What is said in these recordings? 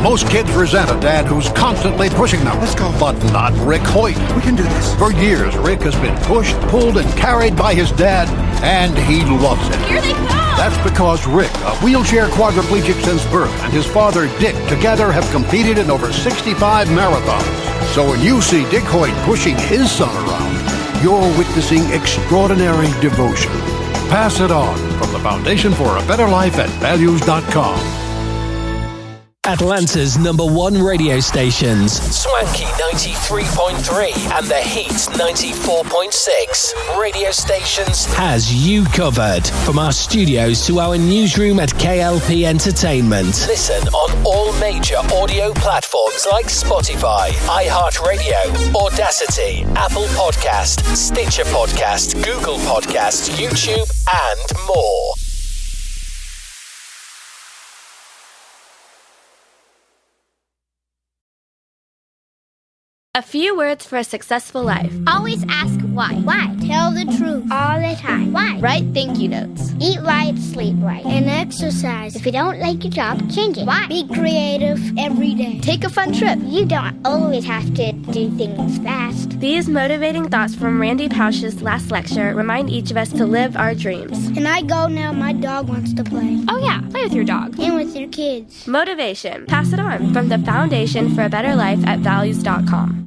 Most kids resent a dad who's constantly pushing them. Let's go. But not Rick Hoyt. We can do this. For years, Rick has been pushed, pulled, and carried by his dad, and he loves it. Here they come! That's because Rick, a wheelchair quadriplegic since birth, and his father, Dick, together have competed in over 65 marathons. So when you see Dick Hoyt pushing his son around, you're witnessing extraordinary devotion. Pass it on from the Foundation for a Better Life at values.com. Atlanta's #1 radio stations, Swanky 93.3 and The Heat 94.6 radio stations, has you covered. From our studios to our newsroom at K.L.P Entertainment. Listen on all major audio platforms like Spotify, iHeartRadio, Audacity, Apple Podcast, Stitcher Podcast, Google Podcast, YouTube, and more. A few words for a successful life. Always ask why. Why? Tell the truth all the time. Why? Write thank you notes. Eat right, sleep right, and exercise. If you don't like your job, change it. Why? Be creative every day. Take a fun trip. You don't always have to do things fast. These motivating thoughts from Randy Pausch's last lecture remind each of us to live our dreams. Can I go now? My dog wants to play. Oh yeah, play with your dog. And with your kids. Motivation. Pass it on from the Foundation for a Better Life at values.com.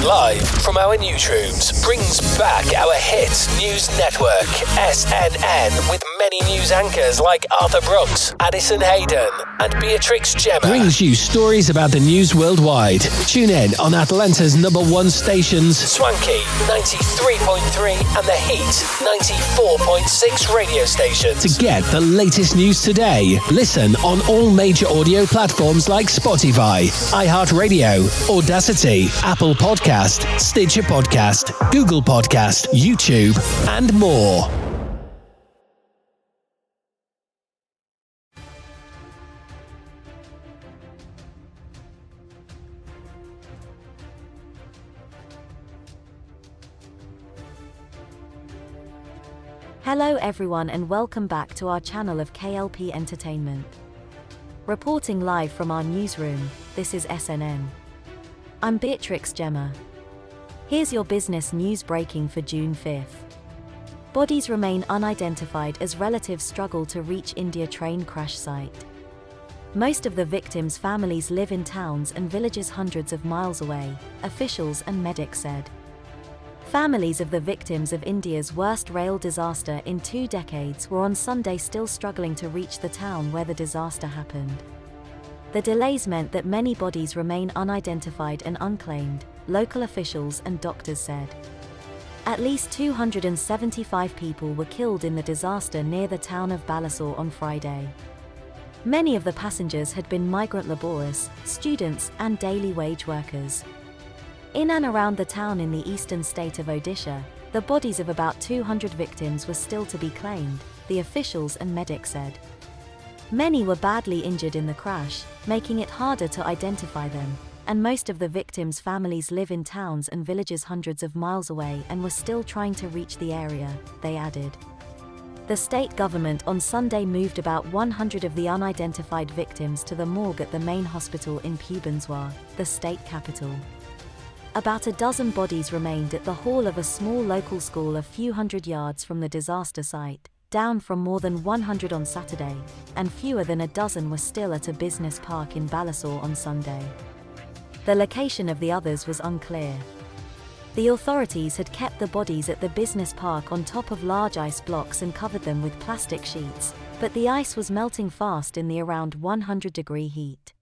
Live from our newsrooms brings back our hit news network, SNN, with many news anchors like Arthur Brooks, Addison Hayden, and Beatrix Gemma. Brings you stories about the news worldwide. Tune in on Atlanta's #1 stations, Swanky 93.3 and The Heat 94.6 radio stations. to get the latest news today. Listen on all major audio platforms like Spotify, iHeartRadio, Audacity, Apple Podcast, Stitcher Podcast, Google Podcast, YouTube, and more. Hello everyone and welcome back to our channel of K.L.P Entertainment. Reporting live from our newsroom, this is SNN. I'm Beatrix Gemma. Here's your business news breaking for June 5th. Bodies remain unidentified as relatives struggle to reach India train crash site. Most of the victims' families live in towns and villages hundreds of miles away, officials and medics said. Families of the victims of India's worst rail disaster in 2 decades were on Sunday still struggling to reach the town where the disaster happened. The delays meant that many bodies remain unidentified and unclaimed, local officials and doctors said. At least 275 people were killed in the disaster near the town of Balasore on Friday. Many of the passengers had been migrant laborers, students, and daily wage workers. In and around the town in the eastern state of Odisha, the bodies of about 200 victims were still to be claimed, the officials and medics said. Many were badly injured in the crash, making it harder to identify them, and most of the victims' families live in towns and villages hundreds of miles away and were still trying to reach the area, they added. The state government on Sunday moved about 100 of the unidentified victims to the morgue at the main hospital in Bhubaneswar, the state capital. About a dozen bodies remained at the hall of a small local school a few hundred yards from the disaster site, down from more than 100 on Saturday, and fewer than a dozen were still at a business park in Balasore on Sunday. The location of the others was unclear. The authorities had kept the bodies at the business park on top of large ice blocks and covered them with plastic sheets, but the ice was melting fast in the around 100-degree heat.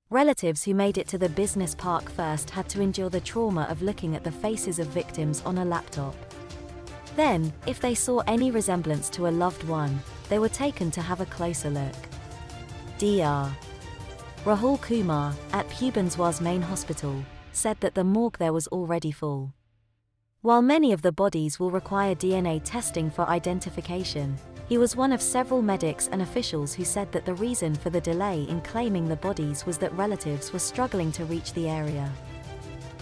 Relatives who made it to the business park first had to endure the trauma of looking at the faces of victims on a laptop. Then, if they saw any resemblance to a loved one, they were taken to have a closer look. Dr. Rahul Kumar, at Bhubaneswar's main hospital, said that the morgue there was already full. While many of the bodies will require DNA testing for identification, he was one of several medics and officials who said that the reason for the delay in claiming the bodies was that relatives were struggling to reach the area.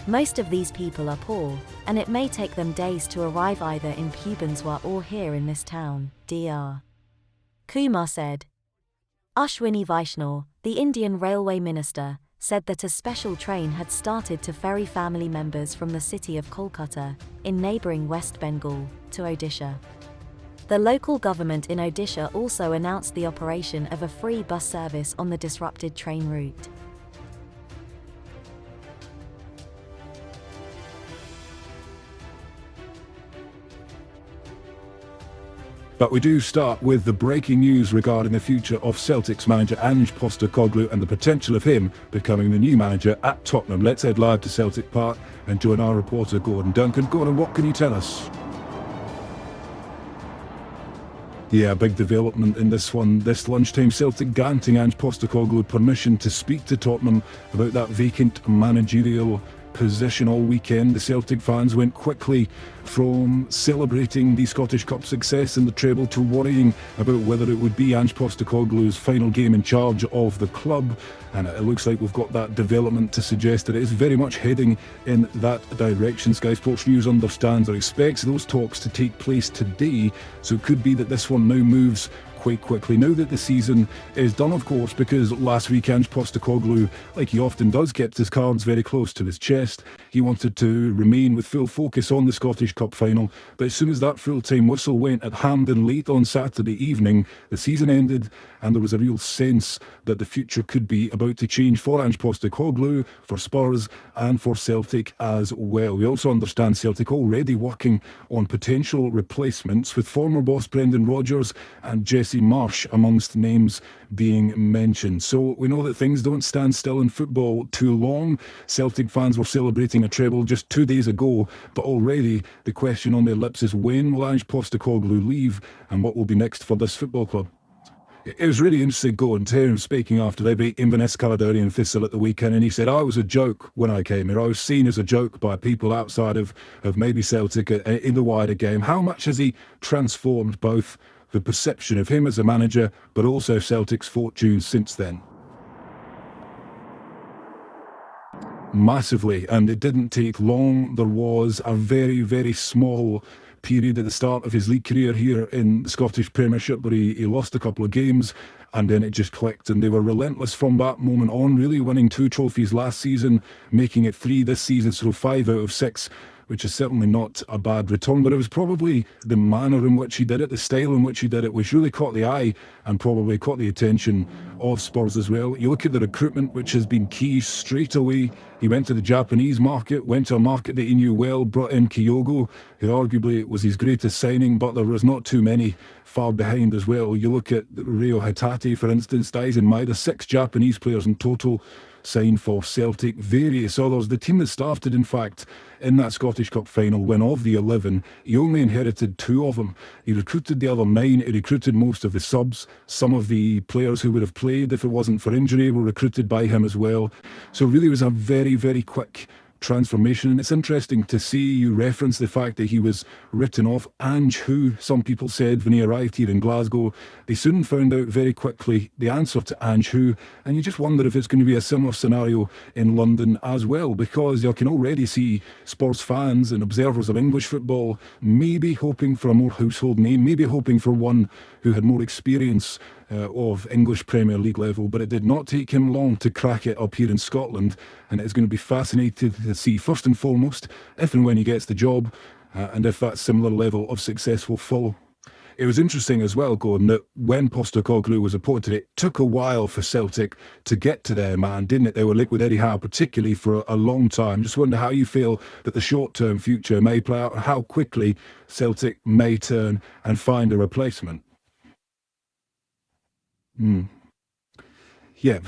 Most of these people are poor, and it may take them days to arrive either in Bhubaneswar or here in this town, Dr. Kumar said. Ashwini Vaishnaw, the Indian Railway Minister, said that a special train had started to ferry family members from the city of Kolkata, in neighbouring West Bengal, to Odisha. The local government in Odisha also announced the operation of a free bus service on the disrupted train route. But we do start with the breaking news regarding the future of Celtic's manager Ange Postecoglou and the potential of him becoming the new manager at Tottenham. Let's head live to Celtic Park and join our reporter Gordon Duncan. Gordon, what can you tell us? Yeah, big development in this one. This lunchtime, Celtic granting Ange Postecoglou permission to speak to Tottenham about that vacant managerial position all weekend. The Celtic fans went quickly from celebrating the Scottish Cup success in the treble to worrying about whether it would be Ange Postecoglou's final game in charge of the club, and it looks like we've got that development to suggest that it is very much heading in that direction. Sky Sports News understands or expects those talks to take place today, so it could be that this one now moves quite quickly now that the season is done, of course, because last week Ange Postecoglou, like he often does, kept his cards very close to his chest. He wanted to remain with full focus on the Scottish Cup final, but as soon as that full-time whistle went at Hampden late on Saturday evening, the season ended and there was a real sense that the future could be about to change for Ange Postecoglou, for Spurs and for Celtic as well. We also understand Celtic already working on potential replacements, with former boss Brendan Rodgers and Jesse Marsh amongst names being mentioned. So we know that things don't stand still in football too long. Celtic fans were celebrating a treble just 2 days ago, but already the question on their lips is, when will Ange Postecoglou leave and what will be next for this football club? It was really interesting going to hear him speaking after they beat Inverness Caledonian Thistle at the weekend, and he said, I was a joke when I came here. I was seen as a joke by people outside of maybe Celtic in the wider game. How much has he transformed both the perception of him as a manager, but also Celtic's fortunes since then? Massively, and it didn't take long. There was a very, very small period at the start of his league career here in the Scottish Premiership where he lost a couple of games, and then it just clicked, and they were relentless from that moment on, really winning 2 trophies last season, making it 3 this season, so 5 out of 6, which is certainly not a bad return. But it was probably the manner in which he did it, the style in which he did it, which really caught the eye and probably caught the attention of Spurs as well. You look at the recruitment, which has been key straight away. He went to the Japanese market, went to a market that he knew well, brought in Kyogo, who arguably was his greatest signing, but there was not too many far behind as well. You look at Reo Hatate, for instance, Daisen Maeda, 6 Japanese players in total signed for Celtic, various others. The team that started, in fact, in that Scottish Cup final, when of the 11, he only inherited 2 of them. He recruited the other 9, he recruited most of the subs. Some of the players who would have played if it wasn't for injury were recruited by him as well. So really it was a very, very quick transformation, and it's interesting to see you reference the fact that he was written off. Ange, who some people said when he arrived here in Glasgow, they soon found out very quickly the answer to Ange who, and you just wonder if it's going to be a similar scenario in London as well, because you can already see Spurs fans and observers of English football maybe hoping for a more household name, maybe hoping for one who had more experience of English Premier League level, but it did not take him long to crack it up here in Scotland, and it's going to be fascinating to see, first and foremost, if and when he gets the job, and if that similar level of success will follow. It was interesting as well, Gordon, that when Postecoglou was appointed, it took a while for Celtic to get to their man, didn't it? They were linked with Eddie Howe particularly for a long time. Just wonder how you feel that the short-term future may play out, and how quickly Celtic may turn and find a replacement. Yeah,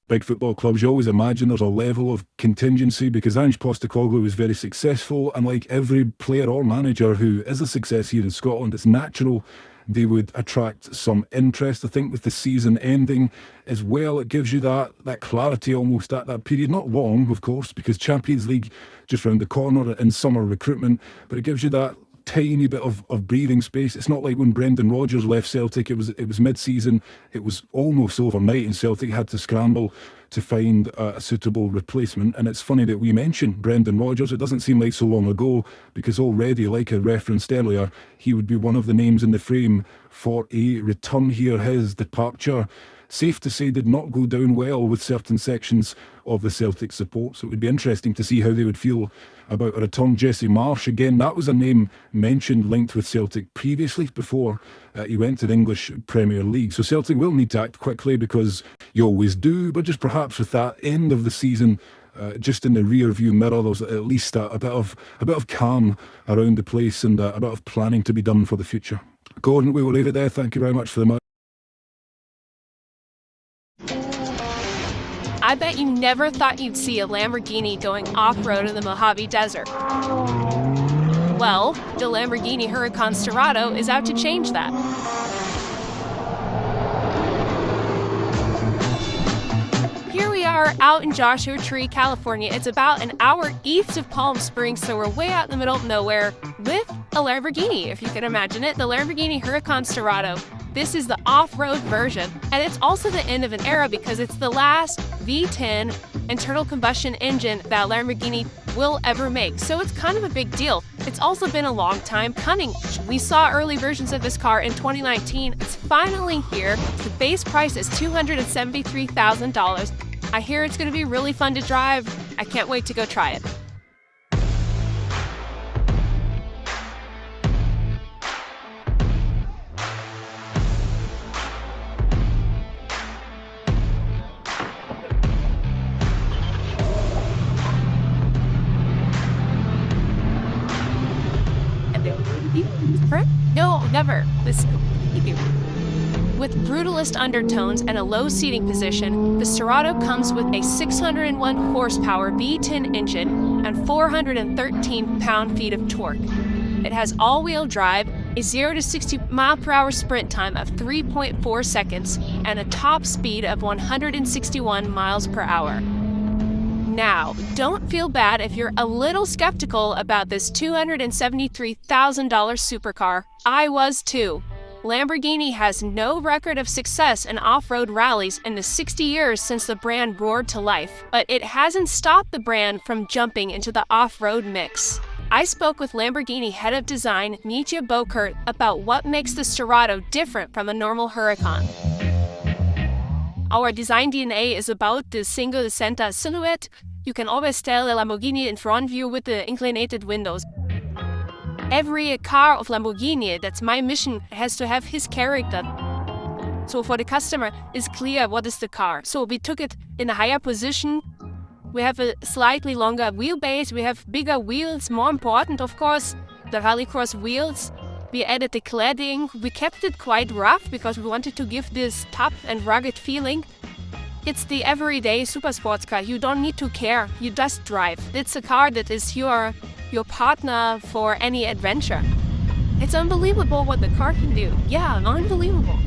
big football clubs, you always imagine there's a level of contingency, because Ange Postecoglou was very successful, and like every player or manager who is a success here in Scotland, it's natural they would attract some interest. I think with the season ending as well, it gives you that clarity almost at that period. Not long, of course, because Champions League just round the corner in summer recruitment, but it gives you that tiny bit of breathing space. It's not like when Brendan Rodgers left Celtic, it was mid-season, it was almost overnight, and Celtic had to scramble to find a suitable replacement. And it's funny that we mentioned Brendan Rodgers. It doesn't seem like so long ago, because already, like I referenced earlier, he would be one of the names in the frame for a return here. His departure, safe to say, did not go down well with certain sections of the Celtic support. So it would be interesting to see how they would feel about a return. Jesse Marsh, again, that was a name mentioned linked with Celtic previously before he went to the English Premier League. So Celtic will need to act quickly, because you always do, but just perhaps with that end of the season just in the rear view mirror, there's at least a bit of calm around the place, and a bit of planning to be done for the future. Gordon, we will leave it there. Thank you very much for the match. I bet you never thought you'd see a Lamborghini going off-road in the Mojave Desert. Well, the Lamborghini Huracan Sterrato is out to change that. Here we are out in Joshua Tree, California. It's about an hour east of Palm Springs, so we're way out in the middle of nowhere with a Lamborghini, if you can imagine it, the Lamborghini Huracan Sterrato. This is the off-road version, and it's also the end of an era, because it's the last V10 internal combustion engine that Lamborghini will ever make. So it's kind of a big deal. It's also been a long time coming. We saw early versions of this car in 2019. It's finally here. The base price is $273,000. I hear it's going to be really fun to drive. I can't wait to go try it. No, never. With brutalist undertones and a low seating position, the Sterrato comes with a 601 horsepower V10 engine and 413 pound-feet of torque. It has all-wheel drive, a 0 to 60 mile-per-hour sprint time of 3.4 seconds, and a top speed of 161 miles per hour. Now, don't feel bad if you're a little skeptical about this $273,000 supercar. I was too. Lamborghini has no record of success in off-road rallies in the 60 years since the brand roared to life, but it hasn't stopped the brand from jumping into the off-road mix. I spoke with Lamborghini head of design, Mitja Bokert, about what makes the Sterrato different from a normal Huracan. Our design DNA is about the single center silhouette. You can always tell the Lamborghini in front view with the inclinated windows. Every car of Lamborghini, that's my mission, has to have his character. So for the customer, it's clear what is the car. So we took it in a higher position. We have a slightly longer wheelbase. We have bigger wheels. More important, of course, the rallycross wheels. We added the cladding. We kept it quite rough because we wanted to give this tough and rugged feeling. It's the everyday super sports car. You don't need to care. You just drive. It's a car that is your partner for any adventure. It's unbelievable what the car can do. Yeah, unbelievable.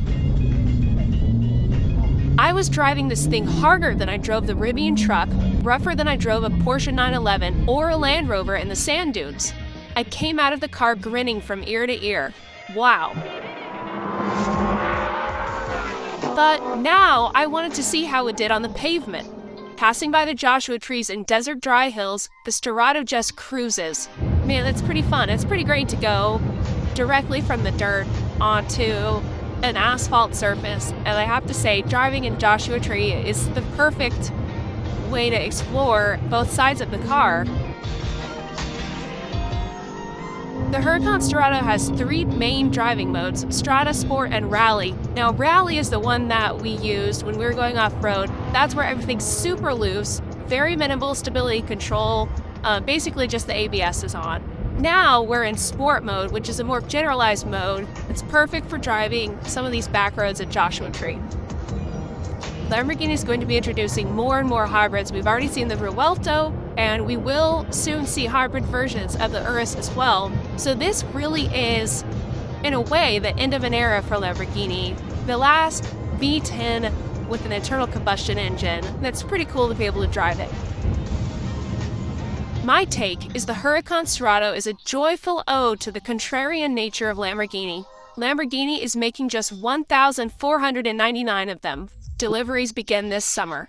I was driving this thing harder than I drove the Rivian truck, rougher than I drove a Porsche 911 or a Land Rover in the sand dunes. I came out of the car grinning from ear to ear. Wow. But now I wanted to see how it did on the pavement. Passing by the Joshua trees and desert dry hills, the Sterrato just cruises. Man, it's pretty fun. It's pretty great to go directly from the dirt onto an asphalt surface. And I have to say, driving in Joshua Tree is the perfect way to explore both sides of the car. The Huracan Sterrato has three main driving modes, Strada, Sport, and Rally. Now, Rally is the one that we used when we were going off-road. That's where everything's super loose, very minimal stability control, basically just the ABS is on. Now we're in Sport mode, which is a more generalized mode. It's perfect for driving some of these back roads at Joshua Tree. Lamborghini is going to be introducing more and more hybrids. We've already seen the Revuelto, and we will soon see hybrid versions of the Urus as well. So this really is, in a way, the end of an era for Lamborghini. The last V10 with an internal combustion engine. That's pretty cool to be able to drive it. My take is the Huracan Sterrato is a joyful ode to the contrarian nature of Lamborghini. Lamborghini is making just 1,499 of them. Deliveries begin this summer.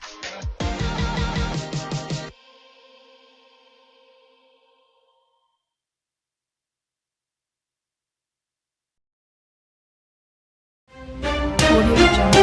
Audio Jungle.